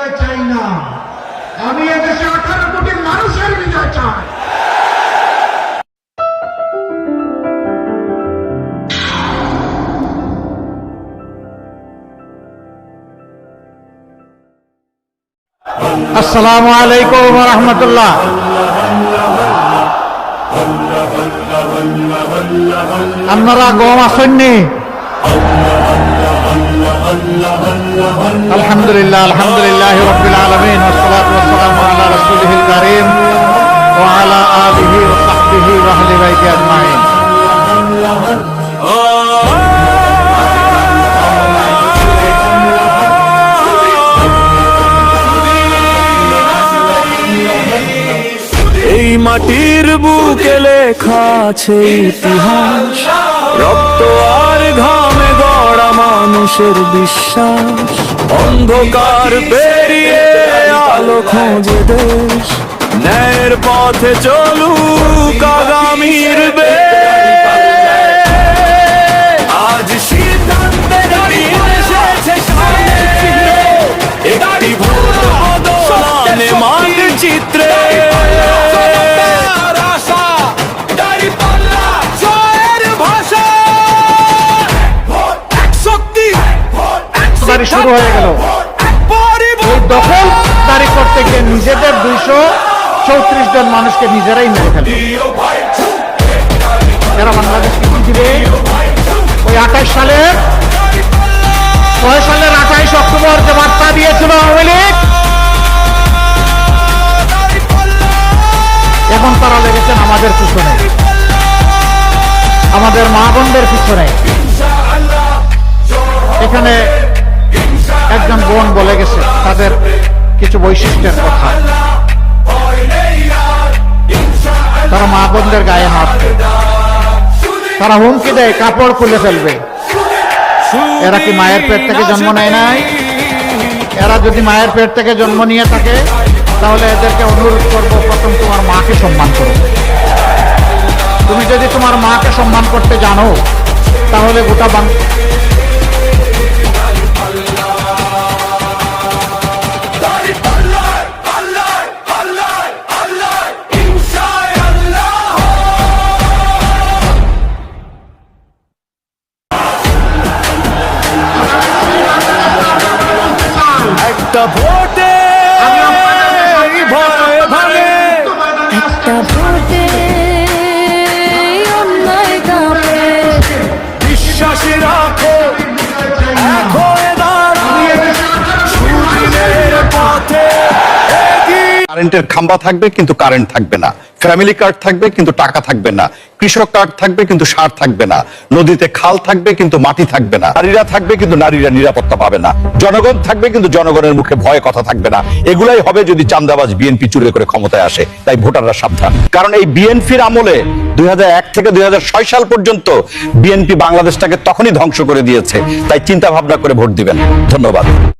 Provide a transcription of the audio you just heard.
বিজয় চাই না, আমি এদেশে 18 কোটি মানুষের বিজয় চাই। আসসালামু আলাইকুম ওয়া রাহমাতুল্লাহ। আপনারা গম আসেননি? আলহামদুলিল্লাহ, আলহামদুলিল্লাহি রাব্বিল আলামিন, ওয়াসসালাতু ওয়াসসালামু আলা রাসূলিহিল কারীম ওয়া আলা আলিহি ওয়া সাহবিহি ওয়া আহলি বাইতি আজমাইন। এই মাটির বুকে লেখা আছে ইতিহাস, রক্ত আর ঘামে গড়া মানুষের বিশ্বাস। অন্ধকার পেরিয়ে আলো খোঁজে দেশ, ন্যায়ের পথে চলুক আগামীর আজ সিদ্ধান্তে দাঁড়িয়ে এসেছে সামনের চিত্রে, একটি ভুল বদলানে মানচিত্রে। শুরু হয়ে গেল। এই দখলদারি করতে গিয়ে নিজেদের 234 জন মানুষকে নিজেরাই মেরে ফেলে। এরা বাংলাদেশকে কি দিবে? ওই 28 সালের 28 অক্টোবর যে বার্তা দিয়েছিল আওয়ামী লীগ, এখন তারা লেগেছেন আমাদের পিছনে, আমাদের মা বোনদের পিছনে। এখানে একজন বোন বলে গেছে তাদের কিছু বৈশিষ্ট্যের কথা। তারা মা বোনদের গায়ে হাত দেয়, তারা হুমকি দেয় কাপড় খুলে ফেলবে। এরা কি মায়ের পেট থেকে জন্ম নেয় নাই? এরা যদি মায়ের পেট থেকে জন্ম নিয়ে থাকে তাহলে এদেরকে অনুরোধ করবো, প্রথম তোমার মাকে সম্মান করো। তুমি যদি তোমার মাকে সম্মান করতে জানো তাহলে গোটা একটা ভোটে ভয় ভাঙে, একটা ভোটে অন্যায় কাঁপে, বিশ্বাসী রাখো এক হয়ে দাঁড়াও সুদিনের পথে। কারেন্টের খাম্বা থাকবে কিন্তু কারেন্ট থাকবে না, ফ্যামিলি কার্ড থাকবে কিন্তু টাকা থাকবে না, কৃষক কার্ড থাকবে কিন্তু সার থাকবে না, নদীতে খাল থাকবে কিন্তু মাটি থাকবে না, নারীরা থাকবে কিন্তু নারীরা নিরাপত্তা পাবে না, জনগণ থাকবে কিন্তু জনগণের মুখে ভয়ে কথা থাকবে না। এগুলাই হবে যদি চাঁদাবাজ বিএনপি চুরি করে ক্ষমতায় আসে। তাই ভোটাররা সাবধান, কারণ এই বিএনপির আমলে 2001 থেকে 2006 সাল পর্যন্ত বিএনপি বাংলাদেশটাকে তখনই ধ্বংস করে দিয়েছে। তাই চিন্তা ভাবনা করে ভোট দিবেন। ধন্যবাদ।